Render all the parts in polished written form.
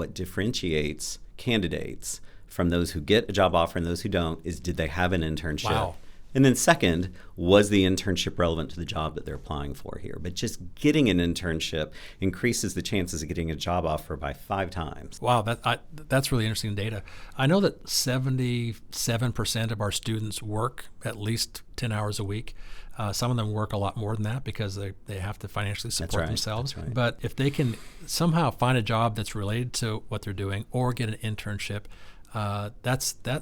what differentiates candidates from those who get a job offer and those who don't is, did they have an internship? Wow. And then second, was the internship relevant to the job that they're applying for here? But just getting an internship increases the chances of getting a job offer by 5 times. Wow, that's really interesting data. I know that 77% of our students work at least 10 hours a week. Some of them work a lot more than that because they have to financially support themselves. That's right. But if they can somehow find a job that's related to what they're doing or get an internship,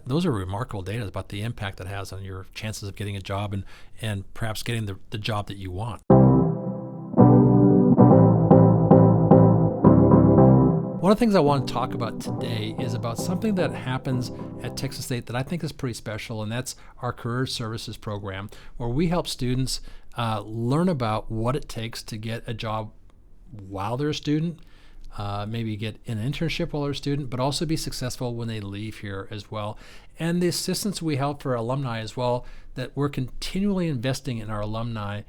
those are remarkable data about the impact that has on your chances of getting a job and perhaps getting the job that you want. One of the things I want to talk about today is about something that happens at Texas State that I think is pretty special, and that's our Career Services program, where we help students learn about what it takes to get a job while they're a student, maybe get an internship while they're a student, but also be successful when they leave here as well. And the assistance we help for alumni as well, that we're continually investing in our alumni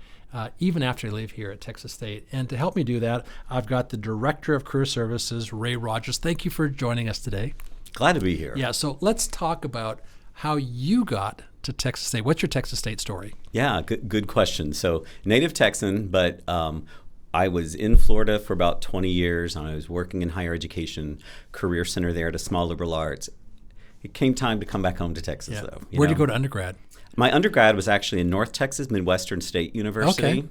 even after they leave here at Texas State. And to help me do that, I've got the Director of Career Services, Ray Rogers. Thank you for joining us today. Glad to be here. Yeah, so let's talk about how you got to Texas State. What's your Texas State story? Yeah, good question. So native Texan, but I was in Florida for about 20 years, and I was working in higher education, career center there at a small liberal arts. It came time to come back home to Texas, though. Where'd you go to undergrad? My undergrad was actually in North Texas, Midwestern State University. Okay.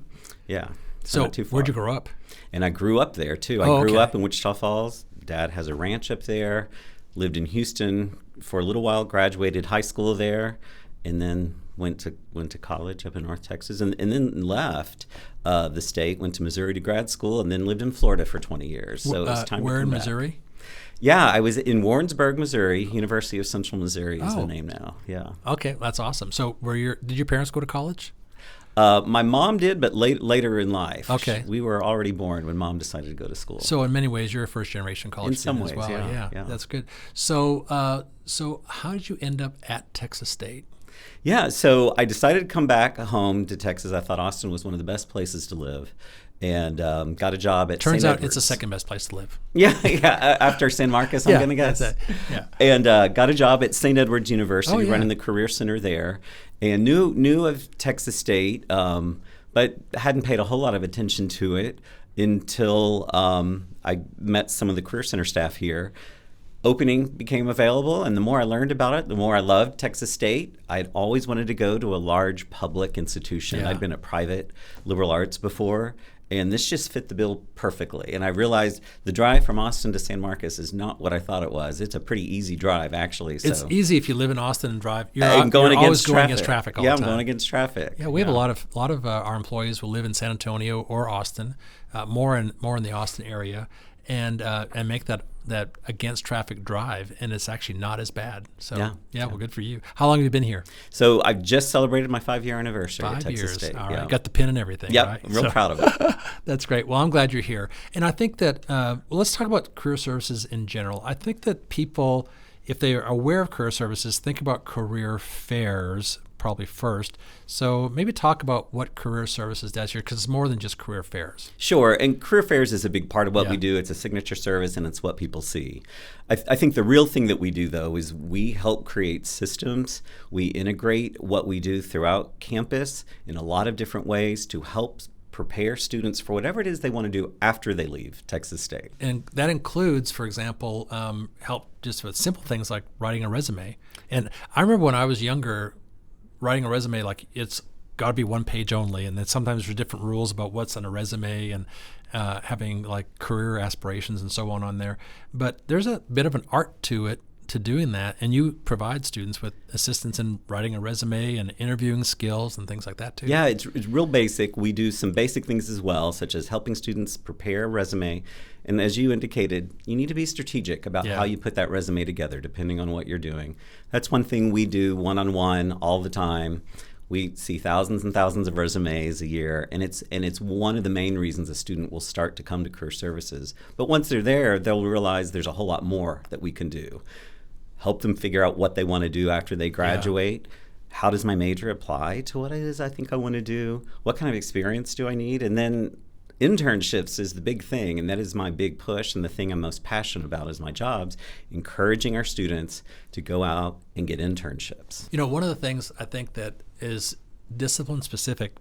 Yeah. So not too far. Where'd you grow up? And I grew up there, too. I grew up in Wichita Falls. Dad has a ranch up there. Lived in Houston for a little while, graduated high school there, and then went to college up in North Texas, and then left the state, went to Missouri to grad school, and then lived in Florida for 20 years. So it's time to come Where in back. Missouri? Yeah, I was in Warrensburg, Missouri. University of Central Missouri is the name now. Yeah. Okay, that's awesome. So did your parents go to college? My mom did, but later in life. Okay. We were already born when Mom decided to go to school. So in many ways, you're a first-generation college student in some ways, as well. Yeah. That's good. So how did you end up at Texas State? Yeah, so I decided to come back home to Texas. I thought Austin was one of the best places to live, and got a job at Turns St. out Edward's. it's the second best place to live. Yeah, after San Marcos, I'm going to guess. That's it. Yeah. And got a job at St. Edward's University, running the Career Center there, and knew of Texas State, but hadn't paid a whole lot of attention to it until I met some of the Career Center staff here. Opening became available, and the more I learned about it, the more I loved Texas State. I'd always wanted to go to a large public institution. Yeah. I'd been at private liberal arts before, and this just fit the bill perfectly. And I realized the drive from Austin to San Marcos is not what I thought it was. It's a pretty easy drive, actually. So. It's easy if you live in Austin and drive. You're always going against traffic all the time. I'm going against traffic. Yeah, we have a lot of our employees who live in San Antonio or Austin, more in the Austin area, and make that against traffic drive, and it's actually not as bad. So well, good for you. How long have you been here? So I've just celebrated my 5-year anniversary at Texas State. All right, got the pin and everything. Yep, right? I'm real proud of it. That's great. Well, I'm glad you're here, and I think that let's talk about career services in general. I think that people, if they are aware of career services, think about career fairs probably first. So maybe talk about what career services does here, because it's more than just career fairs. Sure, and career fairs is a big part of what we do. It's a signature service, and it's what people see. I think the real thing that we do, though, is we help create systems. We integrate what we do throughout campus in a lot of different ways to help prepare students for whatever it is they want to do after they leave Texas State. And that includes, for example, help just with simple things like writing a resume. And I remember when I was younger, writing a resume, like it's got to be one page only, and then sometimes there's different rules about what's on a resume and having like career aspirations and so on there. But there's a bit of an art to it, to doing that, and you provide students with assistance in writing a resume and interviewing skills and things like that too. Yeah, it's real basic. We do some basic things as well, such as helping students prepare a resume. And as you indicated, you need to be strategic about how you put that resume together, depending on what you're doing. That's one thing we do one-on-one all the time. We see thousands and thousands of resumes a year, and it's one of the main reasons a student will start to come to career services. But once they're there, they'll realize there's a whole lot more that we can do. Help them figure out what they want to do after they graduate. How does my major apply to what it is I think I want to do? What kind of experience do I need? And then internships is the big thing, and that is my big push, and the thing I'm most passionate about is my jobs, encouraging our students to go out and get internships. You know, one of the things I think that is discipline specific,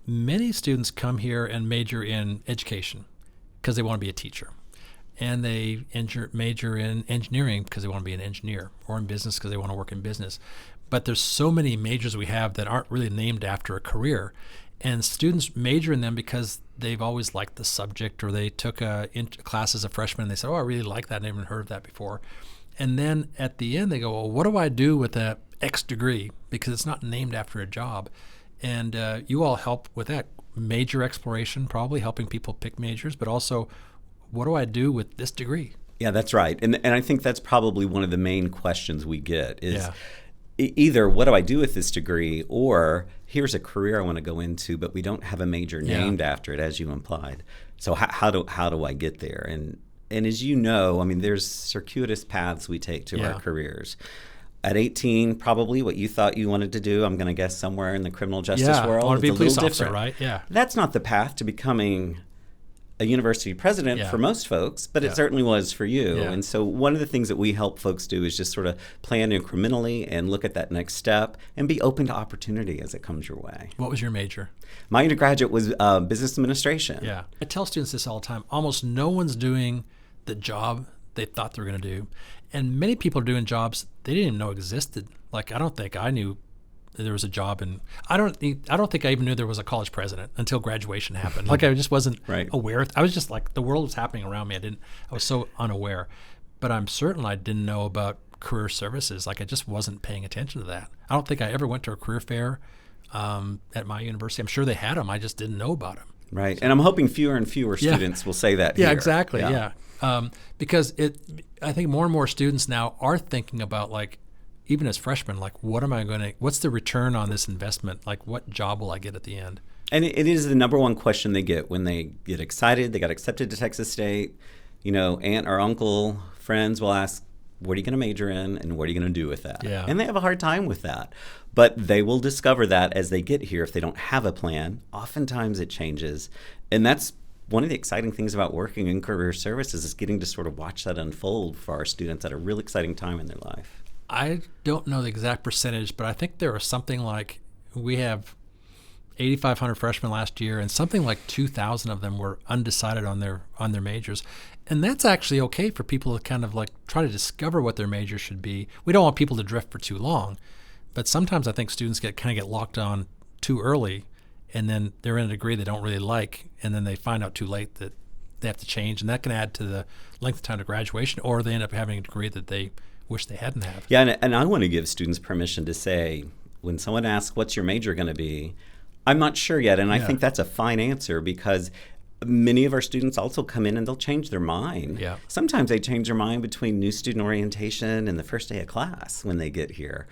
many students come here and major in education because they want to be a teacher. And they major in engineering because they want to be an engineer, or in business because they want to work in business. But there's so many majors we have that aren't really named after a career. And students major in them because they've always liked the subject, or they took a class as a freshman and they said, oh, I really like that. I never heard of that before. And then at the end they go, well, what do I do with that X degree? Because it's not named after a job. And you all help with that major exploration, probably helping people pick majors, but also, what do I do with this degree? Yeah, that's right. And I think that's probably one of the main questions we get is either what do I do with this degree, or here's a career I want to go into, but we don't have a major named after it, as you implied. So how do I get there? And as you know, I mean, there's circuitous paths we take to our careers. At 18, probably what you thought you wanted to do, I'm going to guess somewhere in the criminal justice world. I want to be a police officer, different. right? Yeah. That's not the path to becoming a university president for most folks, but it certainly was for you. And so one of the things that we help folks do is just sort of plan incrementally and look at that next step and be open to opportunity as it comes your way. What was your major? My undergraduate was business administration. Yeah. I tell students this all the time. Almost no one's doing the job they thought they were going to do. And many people are doing jobs they didn't even know existed. Like, I don't think I knew there was a job, and I don't think I even knew there was a college president until graduation happened. Like, I just wasn't aware. I was just like, the world was happening around me. I was so unaware. But I'm certain I didn't know about career services. Like, I just wasn't paying attention to that. I don't think I ever went to a career fair at my university. I'm sure they had them. I just didn't know about them. Right. And I'm hoping fewer and fewer students will say that here. Yeah, exactly. Yeah. Because I think more and more students now are thinking about, like, even as freshmen, like, what's the return on this investment? Like, what job will I get at the end? And it is the number one question they get when they get excited. They got accepted to Texas State. You know, aunt or uncle, friends will ask, what are you going to major in, and what are you going to do with that? Yeah. And they have a hard time with that. But they will discover that as they get here. If they don't have a plan, oftentimes it changes. And that's one of the exciting things about working in career services, is getting to sort of watch that unfold for our students at a real exciting time in their life. I don't know the exact percentage, but I think there are something like, we have 8,500 freshmen last year, and something like 2,000 of them were undecided on their majors. And that's actually okay for people to kind of like try to discover what their major should be. We don't want people to drift for too long, but sometimes I think students get locked on too early, and then they're in a degree they don't really like, and then they find out too late that they have to change, and that can add to the length of time to graduation, or they end up having a degree that they wish they hadn't have. Yeah, and I want to give students permission to say, when someone asks, what's your major going to be? I'm not sure yet, and I think that's a fine answer, because many of our students also come in and they'll change their mind. Yeah. Sometimes they change their mind between new student orientation and the first day of class when they get here,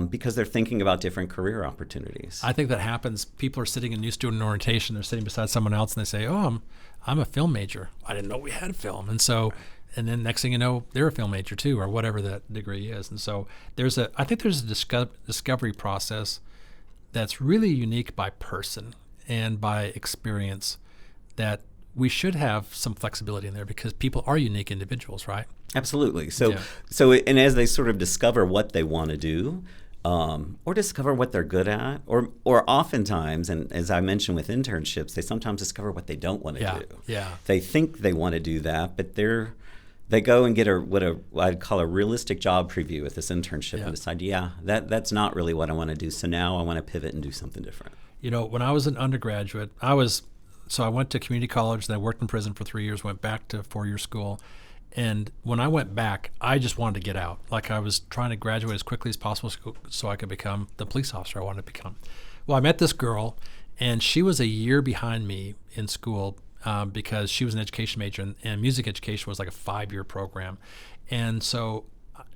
because they're thinking about different career opportunities. I think that happens. People are sitting in new student orientation, they're sitting beside someone else, and they say, oh, I'm a film major. I didn't know we had film. And so, and then next thing you know, they're a film major too, or whatever that degree is. And so I think there's a discovery process that's really unique by person and by experience, that we should have some flexibility in there, because people are unique individuals, right? Absolutely. So and as they sort of discover what they want to do, or discover what they're good at, or oftentimes, and as I mentioned with internships, they sometimes discover what they don't want to do. Yeah. They think they want to do that, but they go and get what I'd call a realistic job preview with this internship and decide, that's not really what I want to do. So now I want to pivot and do something different. You know, when I was an undergraduate, I went to community college, then I worked in prison for 3 years, went back to 4-year school. And when I went back, I just wanted to get out. Like, I was trying to graduate as quickly as possible so I could become the police officer I wanted to become. Well, I met this girl, and she was a year behind me in school, because she was an education major, and music education was like a 5-year program. And so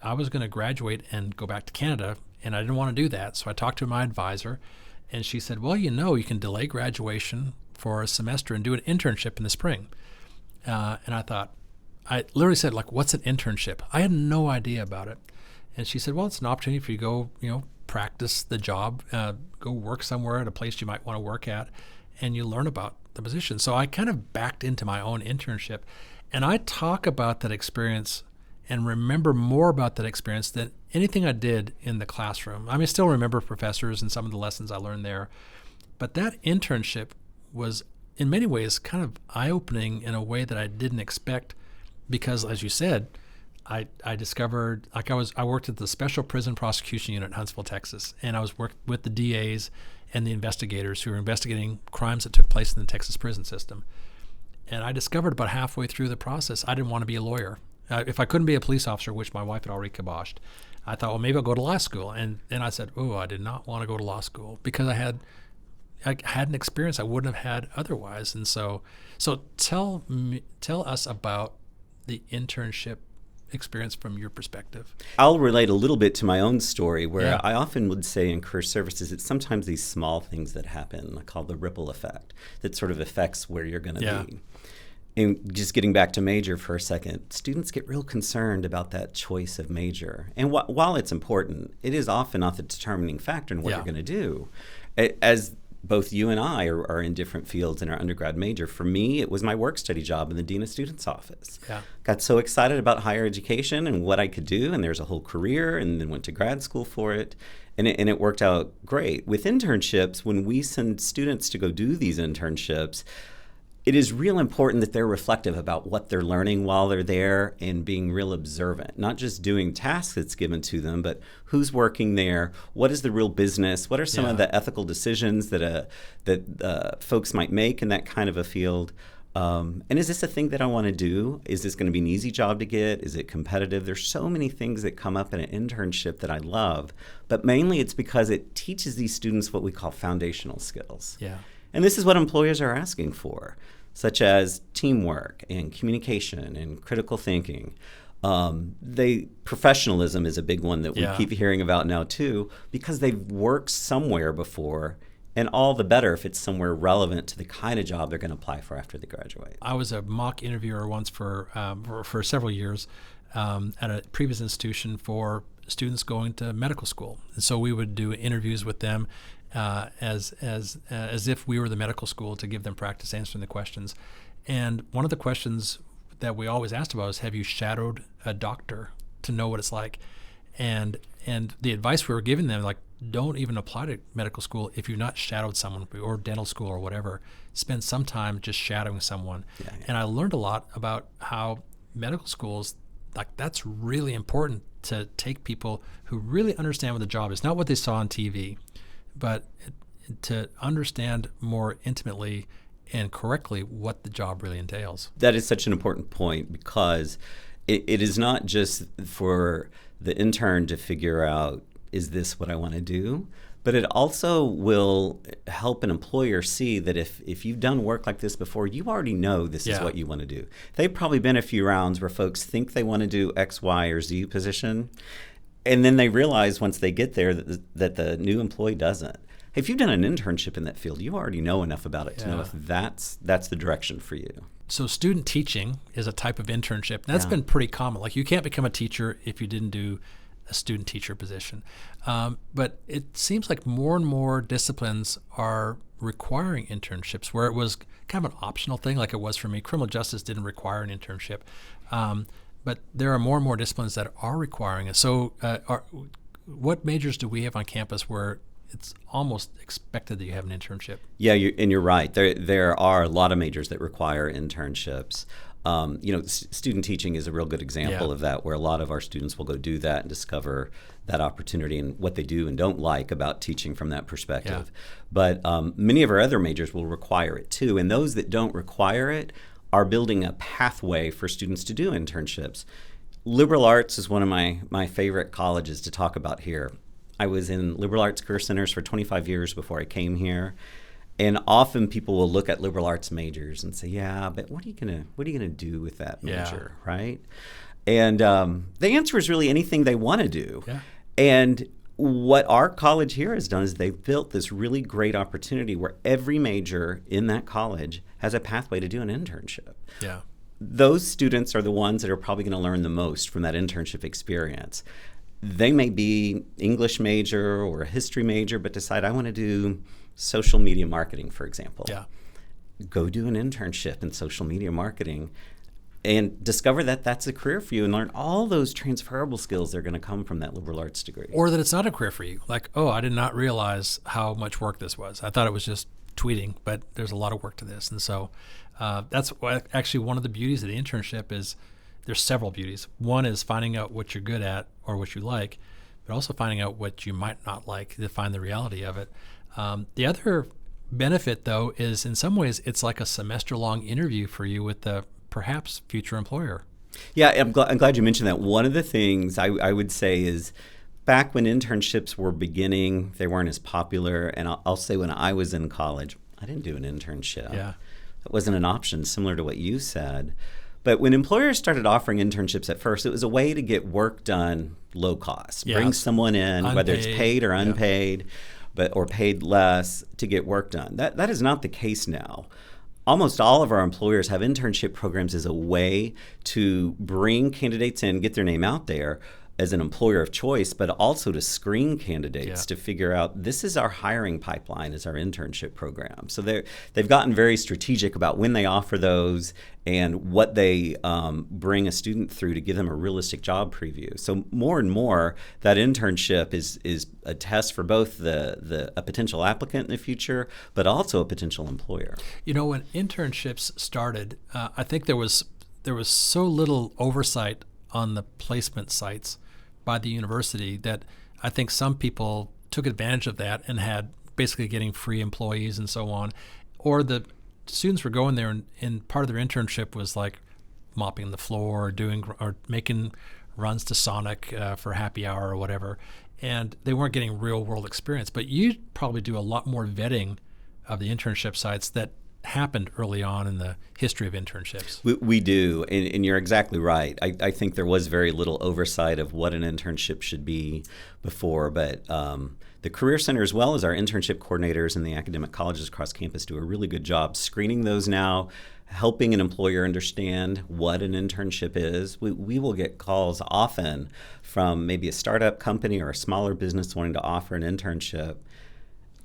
I was going to graduate and go back to Canada, and I didn't want to do that. So I talked to my advisor, and she said, well, you can delay graduation for a semester and do an internship in the spring. And I literally said, like, what's an internship? I had no idea about it. And she said, well, it's an opportunity for you to go, practice the job, go work somewhere at a place you might want to work at, and you learn about the position. So I kind of backed into my own internship, and I talk about that experience and remember more about that experience than anything I did in the classroom. I mean, I still remember professors and some of the lessons I learned there, but that internship was in many ways kind of eye-opening in a way that I didn't expect, because as you said, I discovered, like I worked at the Special Prison Prosecution Unit in Huntsville, Texas, and I was working with the DAs and the investigators who were investigating crimes that took place in the Texas prison system. And I discovered about halfway through the process, I didn't want to be a lawyer. If I couldn't be a police officer, which my wife had already kiboshed, I thought, well, maybe I'll go to law school. And then I said, oh, I did not want to go to law school because I had an experience I wouldn't have had otherwise. And so tell us about the internship experience from your perspective. I'll relate a little bit to my own story, where I often would say in career services, it's sometimes these small things that happen, called the ripple effect, that sort of affects where you're going to be. And just getting back to major for a second, students get real concerned about that choice of major. And while it's important, it is often not the determining factor in what you're going to do. As both you and I are in different fields in our undergrad major. For me, it was my work study job in the Dean of Students office. Got so excited about higher education and what I could do, and there's a whole career, and then went to grad school for it. And it worked out great. With internships, when we send students to go do these internships, it is real important that they're reflective about what they're learning while they're there and being real observant, not just doing tasks that's given to them, but who's working there, what is the real business, what are some of the ethical decisions that folks might make in that kind of a field. And is this a thing that I want to do? Is this going to be an easy job to get? Is it competitive? There's so many things that come up in an internship that I love, but mainly it's because it teaches these students what we call foundational skills. And this is what employers are asking for, such as teamwork and communication and critical thinking. Professionalism is a big one that we keep hearing about now too, because they've worked somewhere before, and all the better if it's somewhere relevant to the kind of job they're going to apply for after they graduate. I was a mock interviewer once for several years at a previous institution for students going to medical school, and so we would do interviews with them as if we were the medical school to give them practice answering the questions. And one of the questions that we always asked about is, have you shadowed a doctor to know what it's like? And the advice we were giving them, like, don't even apply to medical school if you've not shadowed someone, or dental school or whatever. Spend some time just shadowing someone. And I learned a lot about how medical schools, like, that's really important to take people who really understand what the job is, not what they saw on TV, but to understand more intimately and correctly what the job really entails. That is such an important point, because it is not just for the intern to figure out, is this what I want to do? But it also will help an employer see that if you've done work like this before, you already know this is what you want to do. They've probably been a few rounds where folks think they want to do X, Y, or Z position, and then they realize once they get there that the new employee doesn't. If you've done an internship in that field, you already know enough about it to know if that's the direction for you. So student teaching is a type of internship. That's been pretty common. Like, you can't become a teacher if you didn't do a student teacher position. But it seems like more and more disciplines are requiring internships, where it was kind of an optional thing, like it was for me. Criminal justice didn't require an internship. But there are more and more disciplines that are requiring it. So what majors do we have on campus where it's almost expected that you have an internship? Yeah, you're right. There are a lot of majors that require internships. Student teaching is a real good example of that, where a lot of our students will go do that and discover that opportunity and what they do and don't like about teaching from that perspective. But many of our other majors will require it too, and those that don't require it are building a pathway for students to do internships. Liberal arts is one of my favorite colleges to talk about here. I was in liberal arts career centers for 25 years before I came here. And often people will look at liberal arts majors and say, yeah, but what are you gonna do with that major, right? And the answer is really anything they want to do. And what our college here has done is they've built this really great opportunity where every major in that college has a pathway to do an internship. Those students are the ones that are probably going to learn the most from that internship experience. They may be English major or a history major, but decide, I want to do social media marketing, for example. go do an internship in social media marketing and discover that that's a career for you and learn all those transferable skills that are going to come from that liberal arts degree. Or that it's not a career for you. Like, oh, I did not realize how much work this was. I thought it was just tweeting, but there's a lot of work to this. And so that's actually one of the beauties of the internship is there's several beauties. One is finding out what you're good at or what you like, but also finding out what you might not like to find the reality of it. The other benefit, though, is in some ways it's like a semester-long interview for you with the perhaps future employer. Yeah, I'm glad you mentioned that. One of the things I would say is back when internships were beginning, they weren't as popular. And I'll say when I was in college, I didn't do an internship. Yeah. It wasn't an option, similar to what you said. But when employers started offering internships at first, it was a way to get work done low cost. Yeah. Bring someone in, Unpaid, whether it's paid or unpaid, or paid less to get work done. That is not the case now. Almost all of our employers have internship programs as a way to bring candidates in, get their name out there as an employer of choice, but also to screen candidates to figure out this is our hiring pipeline as our internship program. So they've gotten very strategic about when they offer those and what they bring a student through to give them a realistic job preview. So more and more, that internship is a test for both a potential applicant in the future, but also a potential employer. You know, when internships started, I think there was so little oversight on the placement sites by the university that I think some people took advantage of that and had basically getting free employees and so on. Or the students were going there and part of their internship was like mopping the floor or making runs to Sonic for happy hour or whatever. And they weren't getting real world experience. But you probably do a lot more vetting of the internship sites that happened early on in the history of internships. We do, and you're exactly right. I think there was very little oversight of what an internship should be before, but the Career Center, as well as our internship coordinators and the academic colleges across campus, do a really good job screening those now, helping an employer understand what an internship is. We will get calls often from maybe a startup company or a smaller business wanting to offer an internship.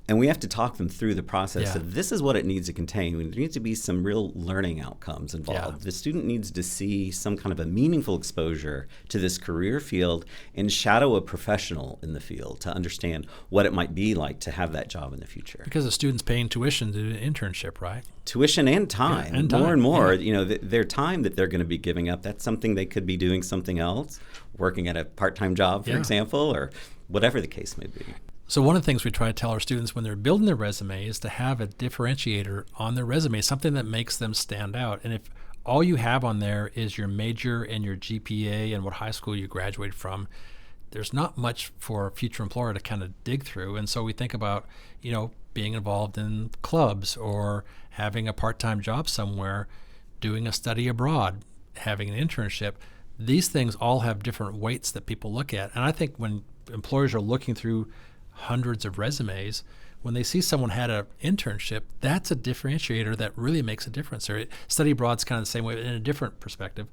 And we have to talk them through the process. Yeah. So this is what it needs to contain. There needs to be some real learning outcomes involved. Yeah. The student needs to see some kind of a meaningful exposure to this career field and shadow a professional in the field to understand what it might be like to have that job in the future. Because the student's paying tuition to do an internship, right? Tuition and time. Yeah, and time. More and more, their time that they're going to be giving up, that's something they could be doing something else, working at a part-time job, for example, or whatever the case may be. So one of the things we try to tell our students when they're building their resume is to have a differentiator on their resume, something that makes them stand out. And if all you have on there is your major and your GPA and what high school you graduated from, there's not much for a future employer to kind of dig through. And so we think about, being involved in clubs or having a part-time job somewhere, doing a study abroad, having an internship. These things all have different weights that people look at. And I think when employers are looking through hundreds of resumes, when they see someone had an internship, that's a differentiator that really makes a difference. Or study abroad's kind of the same way in a different perspective,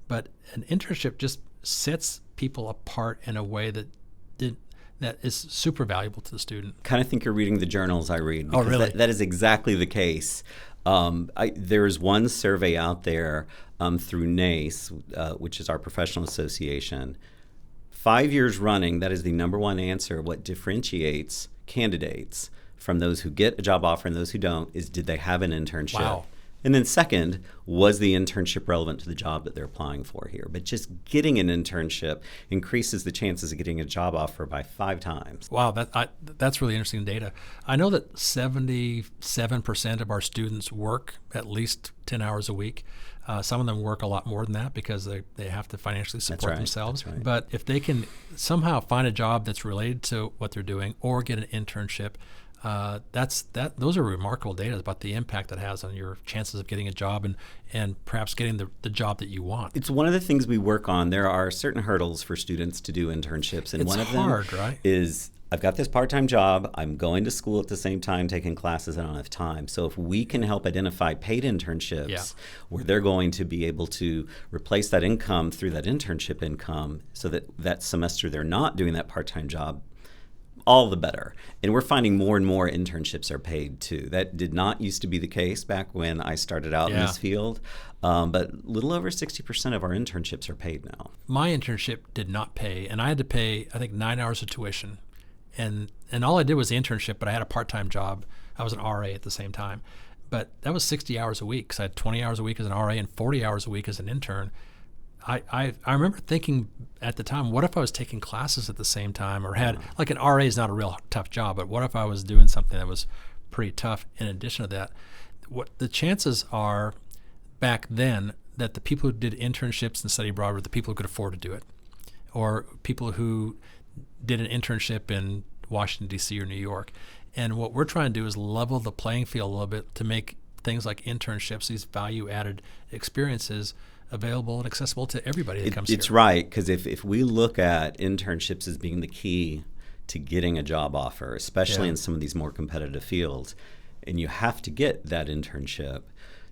but an internship just sets people apart in a way that is super valuable to the student. Kind of think you're reading the journals I read. Oh, really? That is exactly the case. There's one survey out there through NACE, which is our professional association. 5 years running, that is the number one answer. What differentiates candidates from those who get a job offer and those who don't is, did they have an internship? Wow. And then second, was the internship relevant to the job that they're applying for here? But just getting an internship increases the chances of getting a job offer by 5 times. Wow, that's really interesting data. I know that 77% of our students work at least 10 hours a week. Some of them work a lot more than that because they have to financially support themselves. That's right. But if they can somehow find a job that's related to what they're doing or get an internship, those are remarkable data about the impact that has on your chances of getting a job and perhaps getting the job that you want. It's one of the things we work on. There are certain hurdles for students to do internships, and one of them right? is, I've got this part-time job, I'm going to school at the same time, taking classes, I don't have time. So if we can help identify paid internships where they're going to be able to replace that income through that internship income so that semester they're not doing that part-time job, all the better. And we're finding more and more internships are paid too. That did not used to be the case back when I started out in this field. But a little over 60% of our internships are paid now. My internship did not pay, and I had to pay, I think, 9 hours of tuition. And all I did was the internship, but I had a part-time job. I was an RA at the same time. But that was 60 hours a week, because I had 20 hours a week as an RA and 40 hours a week as an intern. I remember thinking at the time, what if I was taking classes at the same time, or had, like, an RA is not a real tough job, but what if I was doing something that was pretty tough in addition to that? What the chances are back then that the people who did internships and study abroad were the people who could afford to do it, or people who did an internship in Washington, D.C. or New York. And what we're trying to do is level the playing field a little bit to make things like internships, these value-added experiences, available and accessible to everybody that comes here. It's right, because if we look at internships as being the key to getting a job offer, especially in some of these more competitive fields, and you have to get that internship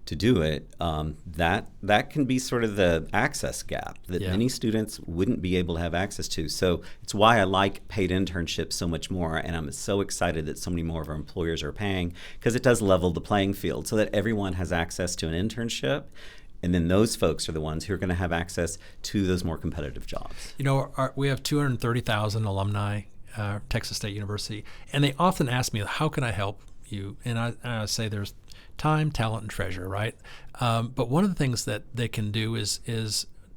to do it, that can be sort of the access gap that many students wouldn't be able to have access to. So it's why I like paid internships so much more, and I'm so excited that so many more of our employers are paying, because it does level the playing field so that everyone has access to an internship. And then those folks are the ones who are going to have access to those more competitive jobs. You know, we have 230,000 alumni at Texas State University, and they often ask me, how can I help you? And I say there's time, talent, and treasure, right? But one of the things that they can do is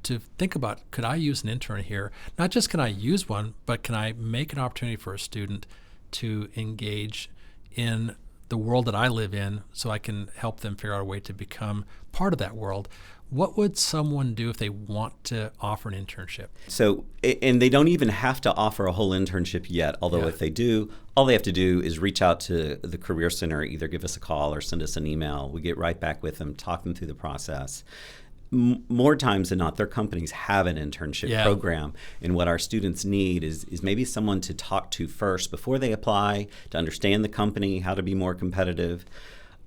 to think about, could I use an intern here? Not just can I use one, but can I make an opportunity for a student to engage in the world that I live in, so I can help them figure out a way to become part of that world. What would someone do if they want to offer an internship? So, and they don't even have to offer a whole internship yet, although if they do, all they have to do is reach out to the Career Center, either give us a call or send us an email. We get right back with them, talk them through the process. More times than not, their companies have an internship program, and what our students need is maybe someone to talk to first before they apply, to understand the company, how to be more competitive.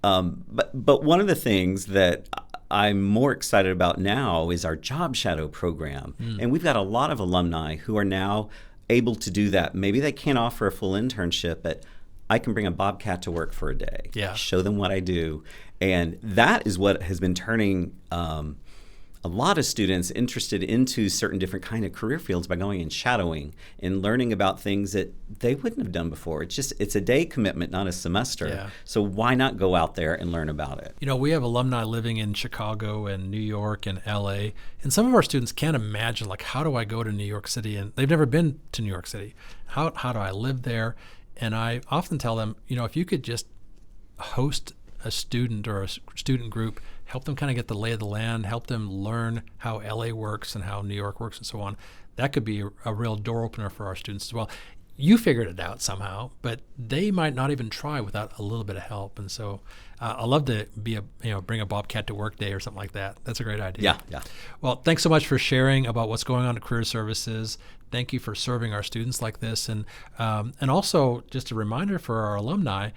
But one of the things that I'm more excited about now is our Job Shadow program, and we've got a lot of alumni who are now able to do that. Maybe they can't offer a full internship, but I can bring a Bobcat to work for a day, show them what I do, and that is what has been turning a lot of students interested into certain different kind of career fields by going and shadowing and learning about things that they wouldn't have done before. It's a day commitment, not a semester. So why not go out there and learn about it? You know, we have alumni living in Chicago and New York and LA, and some of our students can't imagine, like, how do I go to New York City? And they've never been to New York City. How do I live there? And I often tell them, you know, if you could just host a student or a student group, help them kind of get the lay of the land, help them learn how LA works and how New York works and so on. That could be a real door opener for our students as well. You figured it out somehow, but they might not even try without a little bit of help. And so I love to bring a Bobcat to work day or something like that. That's a great idea. Yeah. Well, thanks so much for sharing about what's going on at Career Services. Thank you for serving our students like this. And also just a reminder for our alumni,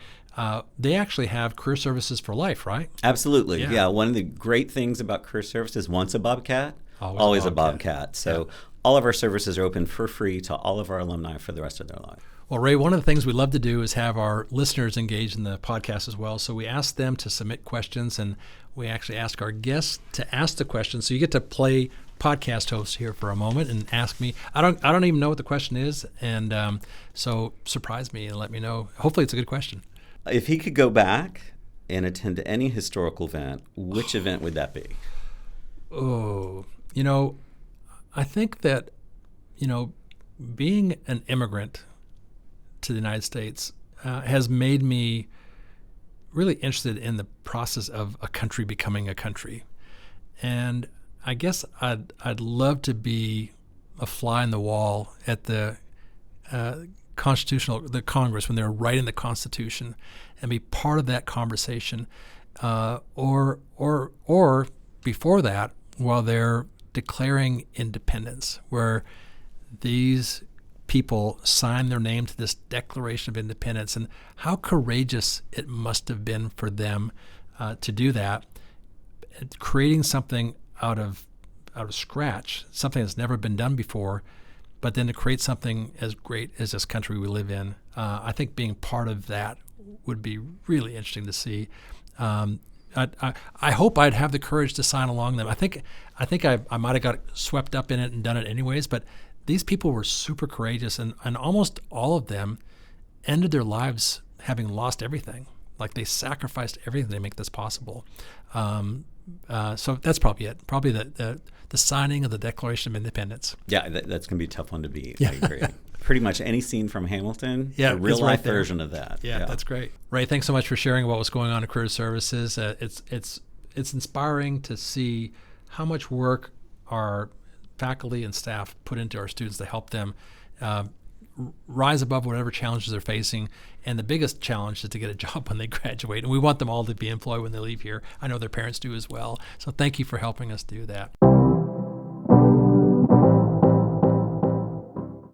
they actually have Career Services for life, right? Absolutely. Yeah. One of the great things about Career Services, once a Bobcat, always a Bobcat. So all of our services are open for free to all of our alumni for the rest of their life. Well, Ray, one of the things we love to do is have our listeners engage in the podcast as well. So we ask them to submit questions, and we actually ask our guests to ask the questions. So you get to play podcast host here for a moment and ask me. I don't even know what the question is, and so surprise me and let me know. Hopefully it's a good question. If he could go back and attend any historical event, which event would that be? Oh, I think that, being an immigrant to the United States has made me really interested in the process of a country becoming a country. And I guess I'd love to be a fly in the wall at the Congress when they're writing the Constitution and be part of that conversation, or before that, while they're declaring independence, where these people sign their name to this Declaration of Independence, and how courageous it must have been for them to do that, creating something out of scratch, something that's never been done before. but then to create something as great as this country we live in, I think being part of that would be really interesting to see. I hope I'd have the courage to sign along them. I think I might have got swept up in it and done it anyways, but these people were super courageous, and almost all of them ended their lives having lost everything. Like they sacrificed everything to make this possible. So that's probably it. Probably the signing of the Declaration of Independence. Yeah, that's going to be a tough one to beat. I agree. Pretty much any scene from Hamilton, a real life version of that. Yeah, that's great. Ray, thanks so much for sharing about what's going on in career services. It's inspiring to see how much work our faculty and staff put into our students to help them rise above whatever challenges they're facing. And the biggest challenge is to get a job when they graduate. And we want them all to be employed when they leave here. I know their parents do as well. So thank you for helping us do that.